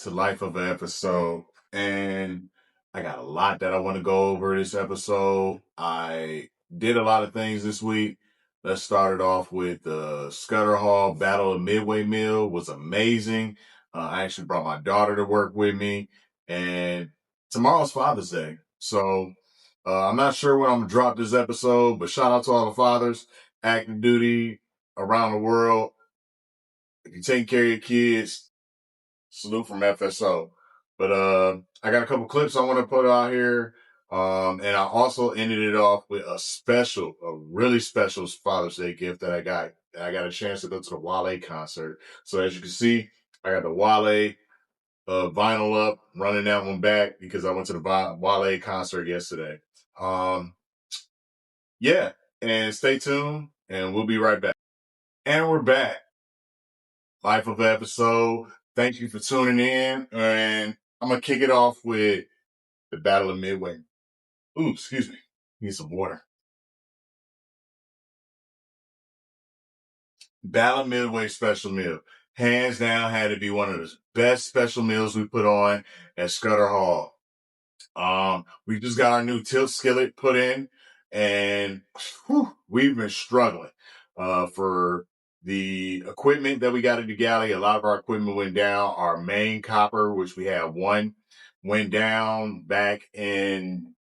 to Life of an Episode, and I got a lot that I want to go over this episode. I did a lot of things this week. Let's start it off with the Scudder Hall Battle of Midway meal was amazing. I actually brought my daughter to work with me, and tomorrow's Father's Day. So I'm not sure when I'm going to drop this episode, but shout out to all the fathers, active duty around the world. If you take care of your kids, salute from FSO. But I got a couple clips I want to put out here. And I also ended it off with a really special Father's Day gift that I got. I got a chance to go to the Wale concert. So as you can see, I got the Wale vinyl up, running that one back because I went to the Wale concert yesterday. Yeah, and stay tuned, and we'll be right back. And we're back. Life of Episode. Thank you for tuning in, and I'm gonna kick it off with the Battle of Midway. Ooh, excuse me. Need some water. Battle of Midway special meal. Hands down, had to be one of the best special meals we put on at Scudder Hall. We just got our new tilt skillet put in, and we've been struggling for the equipment that we got at the galley. A lot of our equipment went down. Our main copper, which we had one, went down back in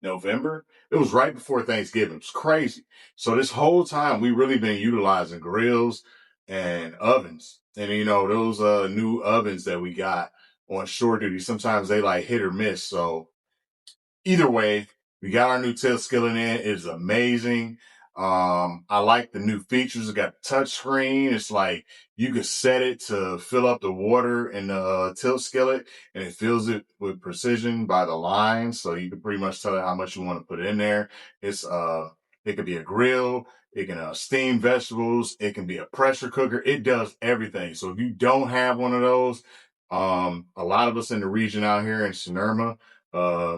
November. It was right before Thanksgiving. It was crazy. So this whole time we really been utilizing grills and ovens. And those new ovens that we got on shore duty, sometimes they like hit or miss. So either way, we got our new tilt skillet in. It is amazing. I like the new features. It got touch screen. It's like you could set it to fill up the water in the tilt skillet, and it fills it with precision by the line. So you can pretty much tell it how much you want to put in there. It could be a grill. It can steam vegetables. It can be a pressure cooker. It does everything. So if you don't have one of those, a lot of us in the region out here in Sonoma,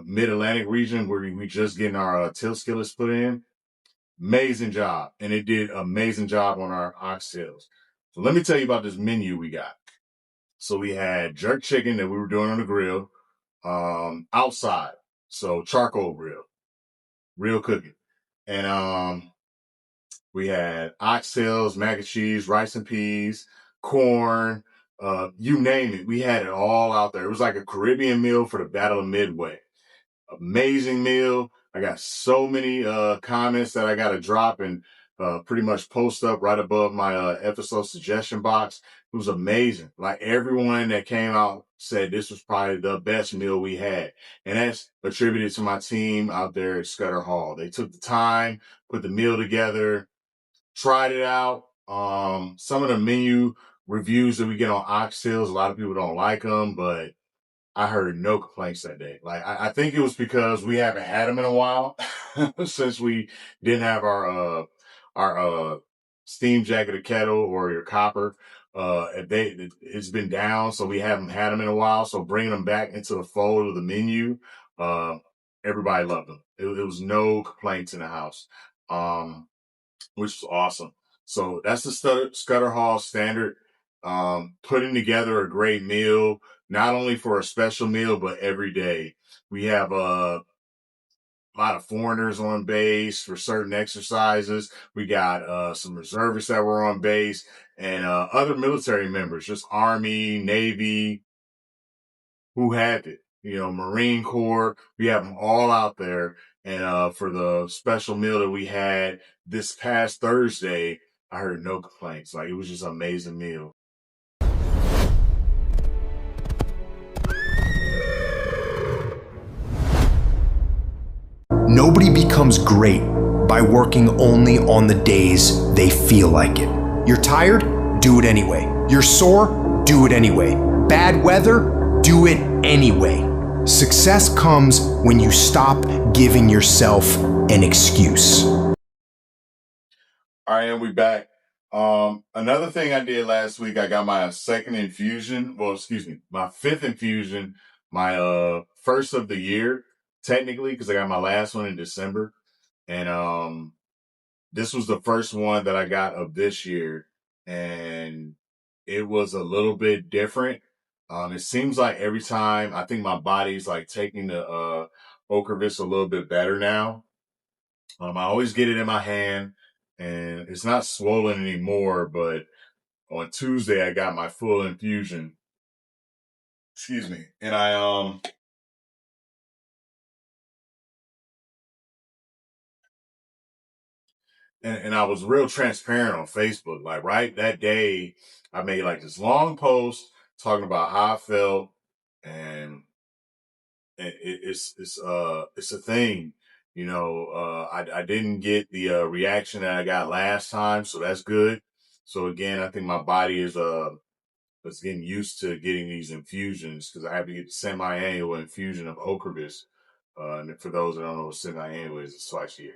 mid-Atlantic region, where we just getting our tilt skillets put in. Amazing job. And it did amazing job on our oxtails. So let me tell you about this menu we got. So we had jerk chicken that we were doing on the grill, outside. So charcoal grill, real cooking. And we had oxtails, mac and cheese, rice and peas, corn, you name it. We had it all out there. It was like a Caribbean meal for the Battle of Midway. Amazing meal. I got so many comments that I got to drop and pretty much post up right above my episode suggestion box. It was amazing. Like everyone that came out said this was probably the best meal we had. And that's attributed to my team out there at Scudder Hall. They took the time, put the meal together, tried it out. Some of the menu reviews that we get on oxtails, a lot of people don't like them, but I heard no complaints that day. Like, I think it was because we haven't had them in a while since we didn't have our steam jacket or kettle or your copper. It's been down, so we haven't had them in a while. So bringing them back into the fold of the menu, everybody loved them. It was no complaints in the house, which was awesome. So that's the Scudder Hall standard. Putting together a great meal, not only for a special meal, but every day. We have a lot of foreigners on base for certain exercises. We got some reservists that were on base, and other military members, just Army, Navy, who have it. Marine Corps. We have them all out there. And for the special meal that we had this past Thursday, I heard no complaints. Like, it was just an amazing meal. Nobody becomes great by working only on the days they feel like it. You're tired? Do it anyway. You're sore? Do it anyway. Bad weather? Do it anyway. Success comes when you stop giving yourself an excuse. All right, and we back. Another thing I did last week, I got my second infusion. Well, excuse me, my fifth infusion, my first of the year, technically, because I got my last one in December. And this was the first one that I got of this year, and it was a little bit different. It seems like every time I think my body's like taking the Ocrevus a little bit better now. I always get it in my hand, and it's not swollen anymore. But on Tuesday, I got my full infusion. Excuse me, and and I was real transparent on Facebook. Like right that day, I made like this long post talking about how I felt, and it's a thing. I didn't get the reaction that I got last time, so that's good. So again, I think my body is getting used to getting these infusions because I have to get semi-annual infusion of Ocrevus. And for those that don't know what semi-annual is, it's twice a year.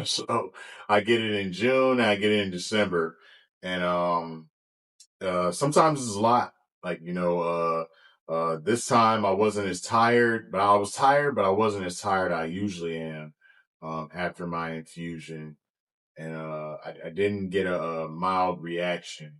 So I get it in June, and I get it in December, and sometimes it's a lot. Like, this time I wasn't as tired, but I was tired, but I wasn't as tired I usually am after my infusion. And I didn't get a mild reaction.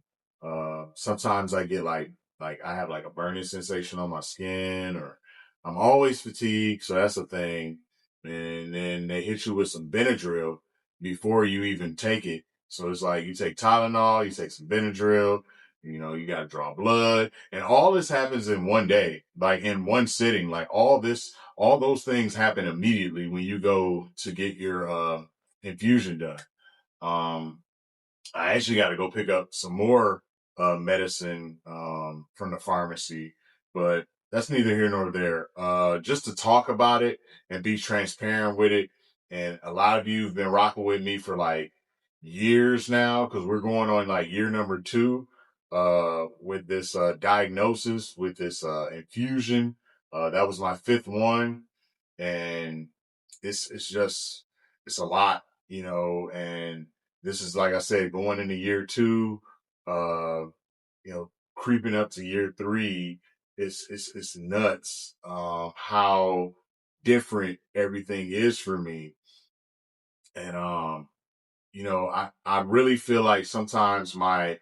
Sometimes I get like I have like a burning sensation on my skin, or I'm always fatigued, so that's a thing. And then they hit you with some Benadryl before you even take it. So it's like you take Tylenol, you take some Benadryl, you got to draw blood, and all this happens in one day, like in one sitting. Like all those things happen immediately when you go to get your infusion done. Um, I actually got to go pick up some more medicine from the pharmacy, but that's neither here nor there. Just to talk about it and be transparent with it. And a lot of you have been rocking with me for like years now because we're going on like year number 2 with this diagnosis, with this infusion. That was my 5th one, and it's a lot, and this is, like I said, going into year 2, uh, creeping up to year 3. It's nuts, how different everything is for me. And, I really feel like sometimes my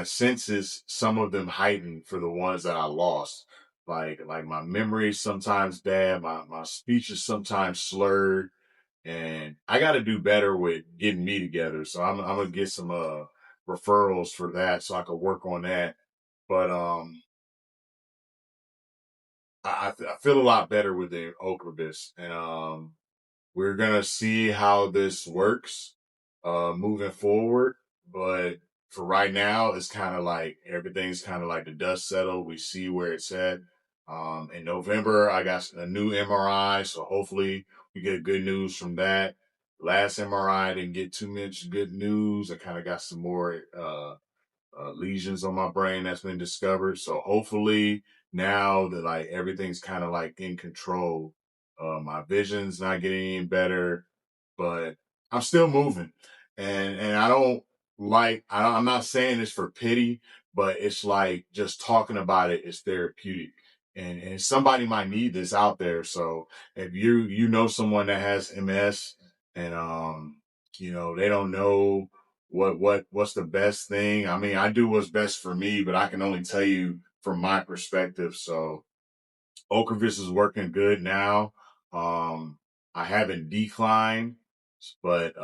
senses, some of them heighten for the ones that I lost. Like my memory is sometimes bad, my speech is sometimes slurred, and I got to do better with getting me together. So I'm gonna get some referrals for that so I can work on that. But I feel a lot better with the Ocrevus, and we're gonna see how this works moving forward. But for right now, it's kind of like everything's kind of like the dust settled. We see where it's at. In November, I got a new MRI, so hopefully we get good news from that. Last MRI didn't get too much good news. I kind of got some more lesions on my brain that's been discovered. So hopefully now that like everything's kind of like in control, my vision's not getting any better, but I'm still moving. And I'm not saying this for pity, but it's like just talking about it is therapeutic. And somebody might need this out there. So if you know someone that has MS, and they don't know what's the best thing. I mean, I do what's best for me, but I can only tell you from my perspective. So Ocrevus is working good now. I haven't declined, but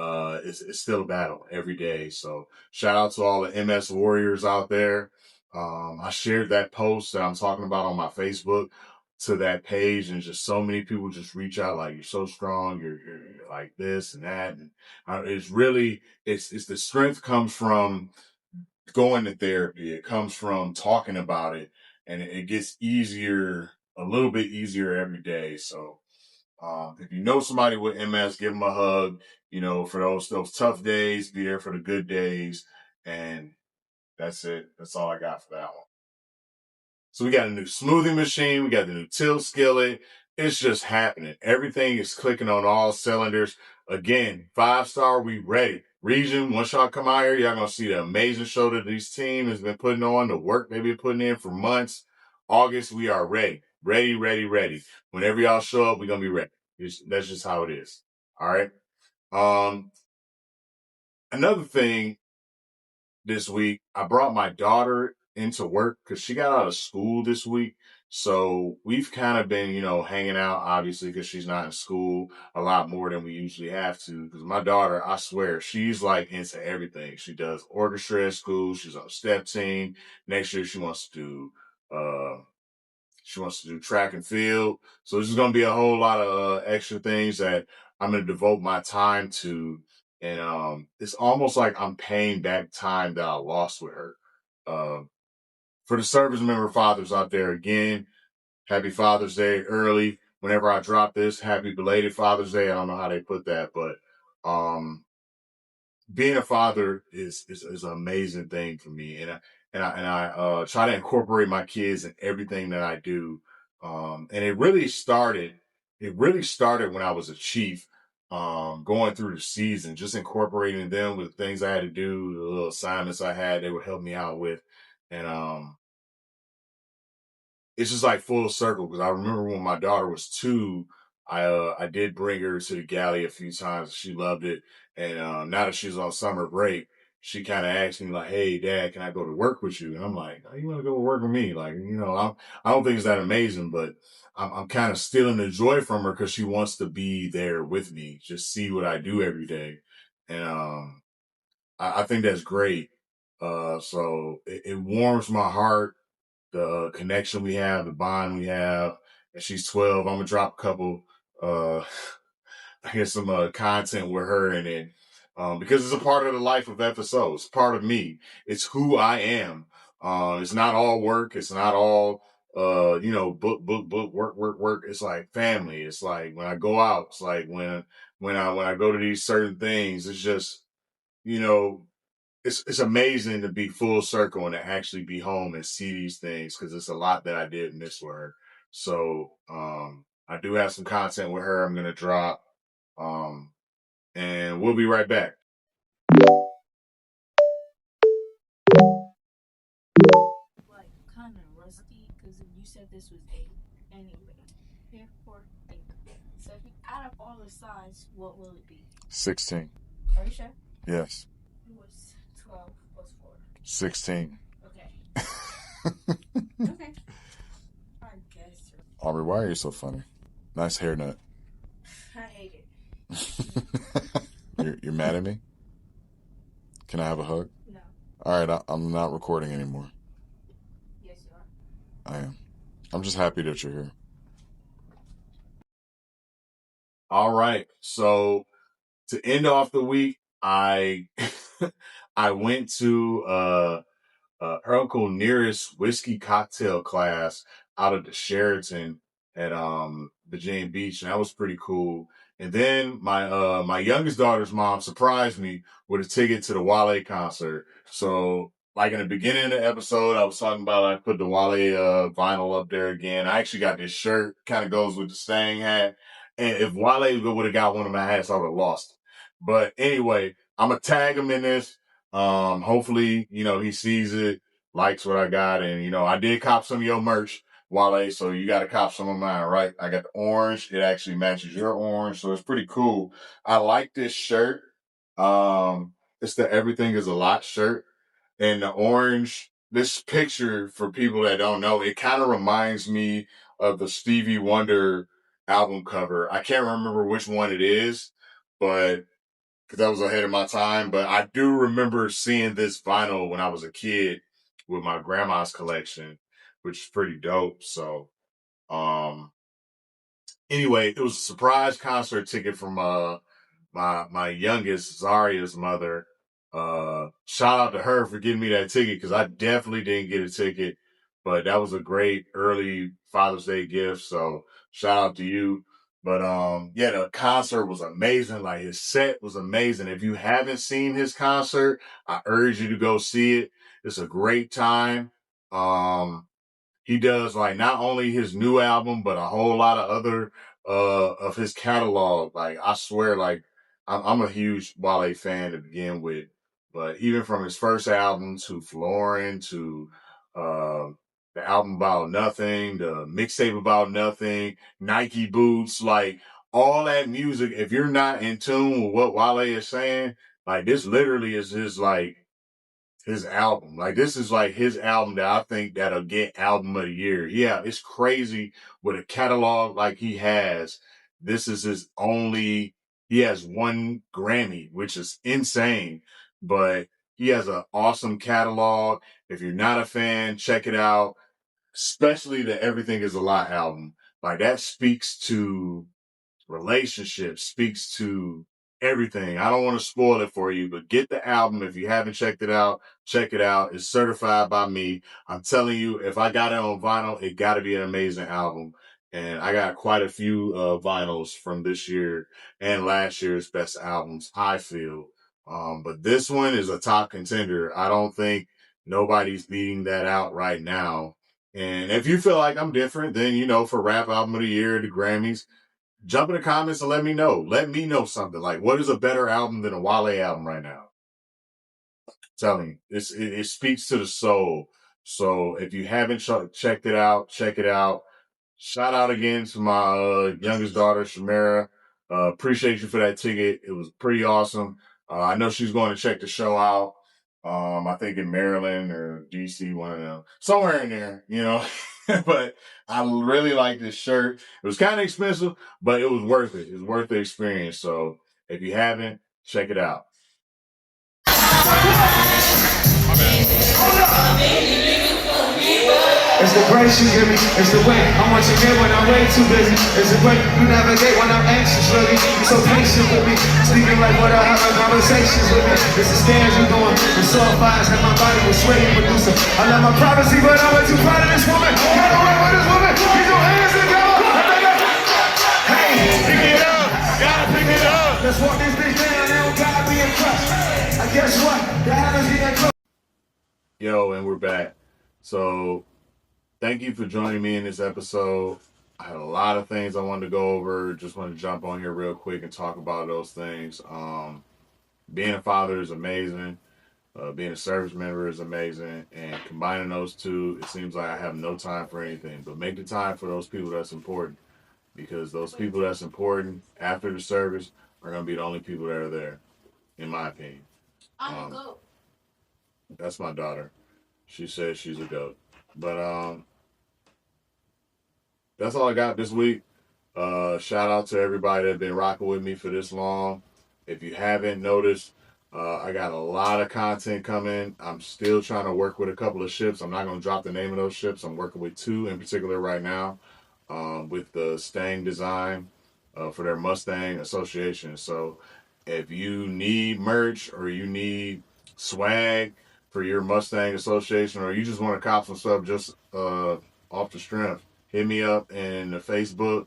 it's still a battle every day. So shout out to all the MS warriors out there. I shared that post that I'm talking about on my Facebook to that page, and just so many people just reach out like, you're so strong, you're like this and that, and it's really it's the strength comes from going to therapy. It comes from talking about it, and it gets easier, a little bit easier every day. So if you know somebody with MS, give them a hug. For those tough days, be there for the good days, and that's it. That's all I got for that one. So we got a new smoothie machine. We got the new tilt skillet. It's just happening. Everything is clicking on all cylinders. Again, 5-star, we ready. Region, once y'all come out here, y'all gonna see the amazing show that this team has been putting on, the work they've been putting in for months. August, we are ready. Ready, ready, ready. Whenever y'all show up, we're gonna be ready. That's just how it is. All right. Another thing this week, I brought my daughter into work because she got out of school this week. So we've kind of been, hanging out, obviously, because she's not in school a lot more than we usually have to. Because my daughter, I swear, she's like into everything. She does orchestra at school. She's on a step team. Next year, she wants to do track and field. So there's going to be a whole lot of extra things that I'm going to devote my time to. And it's almost like I'm paying back time that I lost with her. For the service member fathers out there, again, happy Father's Day early. Whenever I drop this, happy belated Father's Day. I don't know how they put that, but being a father is an amazing thing for me, and I try to incorporate my kids in everything that I do. And it really started when I was a chief, going through the season, just incorporating them with things I had to do, the little assignments I had, they would help me out with, and it's just like full circle because I remember when my daughter was 2, I did bring her to the galley a few times. She loved it, and now that she's on summer break, she kind of asked me like, "Hey, Dad, can I go to work with you?" And I'm like, "Oh, you want to go to work with me?" Like, I don't think it's that amazing, but I'm kind of stealing the joy from her because she wants to be there with me, just see what I do every day, and I think that's great. So it warms my heart, the connection we have, the bond we have. And she's 12. I'm gonna drop a couple, uh, I guess some content with her in it, because it's a part of the life of FSO. It's part of me. It's who I am. It's not all work. It's not all book, work. It's like family. It's like when I go out. It's like when I go to these certain things. It's just you know it's amazing to be full circle and to actually be home and see these things because it's a lot that I did miss with her. So I do have some content with her I'm gonna drop. Um and we'll be right back. Like kind of rusty because you said this was 8. Anyway, here for 8. So if you add up all the sides, what will it be? 16. Are you sure? Yes. It was 12 plus 4. 16. Okay. Okay. I guess. Aubrey, why are you so funny? Nice hairnet. I hate it. You're mad at me? Can I have a hug? No. All right, I'm not recording anymore. Yes, you are. I am. I'm just happy that you're here. All right. So to end off the week, I I went to her Uncle Nearest whiskey cocktail class out of the Sheraton at Virginia Beach, and that was pretty cool. And then my youngest daughter's mom surprised me with a ticket to the Wale concert. So like in the beginning of the episode, I was talking about I put the Wale vinyl up there again. I actually got this shirt, kind of goes with the Stang hat. And if Wale would have got one of my hats, I would have lost it. But anyway, I'm gonna tag him in this. Hopefully, he sees it, likes what I got. And, I did cop some of your merch, Wale. So you got to cop some of mine, right? I got the orange. It actually matches your orange. So it's pretty cool. I like this shirt. It's the Everything is a Lot shirt. And the orange, this picture for people that don't know, it kind of reminds me of the Stevie Wonder album cover. I can't remember which one it is, but because that was ahead of my time. But I do remember seeing this vinyl when I was a kid with my grandma's collection, which is pretty dope. So, anyway, it was a surprise concert ticket from my youngest Zaria's mother. Shout out to her for getting me that ticket because I definitely didn't get a ticket, but that was a great early Father's Day gift. So shout out to you. But yeah, the concert was amazing. Like his set was amazing. If you haven't seen his concert, I urge you to go see it. It's a great time. He does like not only his new album, but a whole lot of other of his catalog. Like I swear, like I'm a huge Wale fan to begin with, but even from his first album to Florin to uh, the album about nothing, the mixtape about nothing, Nike boots, like all that music. If you're not in tune with what Wale is saying, like this literally is his like his album. Like, this is like his album that I think that'll get album of the year. Yeah, it's crazy with a catalog like he has. This is his only, he has one Grammy, which is insane, but he has an awesome catalog. If you're not a fan, check it out, especially the Everything Is a Lie album. Like, that speaks to relationships, speaks to everything. I don't want to spoil it for you, but get the album. If you haven't checked it out, check it out. It's certified by me. I'm telling you, if I got it on vinyl, it got to be an amazing album. And I got quite a few vinyls from this year and last year's best albums, I feel. But this one is a top contender. I don't think nobody's beating that out right now. And if you feel like I'm different, then, you know, for Rap Album of the Year, the Grammys, jump in the comments and let me know. Let me know something. Like, what is a better album than a Wale album right now? I'm telling you, it speaks to the soul. So if you haven't checked it out, check it out. Shout out again to my youngest daughter, Shamara. Appreciate you for that ticket. It was pretty awesome. I know she's going to check the show out. I think in Maryland or DC, one of them, somewhere in there, you know. But I really like this shirt. It was kind of expensive, but it was worth it. It was worth the experience. So if you haven't, check it out. It's the grace you give me, it's the way I want you here when I'm way too busy. It's the way you navigate when I'm anxious, really. You're so patient with me, speaking like what I have in conversations with me. It's the stands you're doing, the soft vibes have my body was sweating producer. I love my privacy, but I'm way too proud of this woman. Got away with this woman, get your hands together. Hey, pick it up, gotta pick it up. Let's walk this bitch down, they don't gotta be a crush. I guess what, that happens in that close. Yo, and we're back. So thank you for joining me in this episode. I had a lot of things I wanted to go over. Just want to jump on here real quick and talk about those things. Being a father is amazing. Being a service member is amazing. And combining those two, it seems like I have no time for anything. But make the time for those people that's important. Because those people that's important after the service are going to be the only people that are there, in my opinion. I'm a goat. That's my daughter. She says she's a goat. But that's all I got this week. Shout out to everybody that's been rocking with me for this long. If you haven't noticed, I got a lot of content coming. I'm still trying to work with a couple of ships. I'm not going to drop the name of those ships. I'm working with two in particular right now, with the Stang design for their Mustang Association. So if you need merch or you need swag for your Mustang Association, or you just want to cop some stuff just off the strength, hit me up in the Facebook.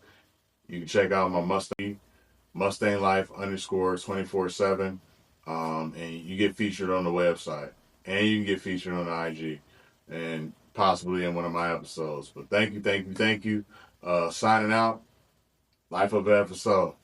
You can check out my Mustang Life _24/7, and you get featured on the website, and you can get featured on the IG, and possibly in one of my episodes. But thank you. Signing out. Life of an episode.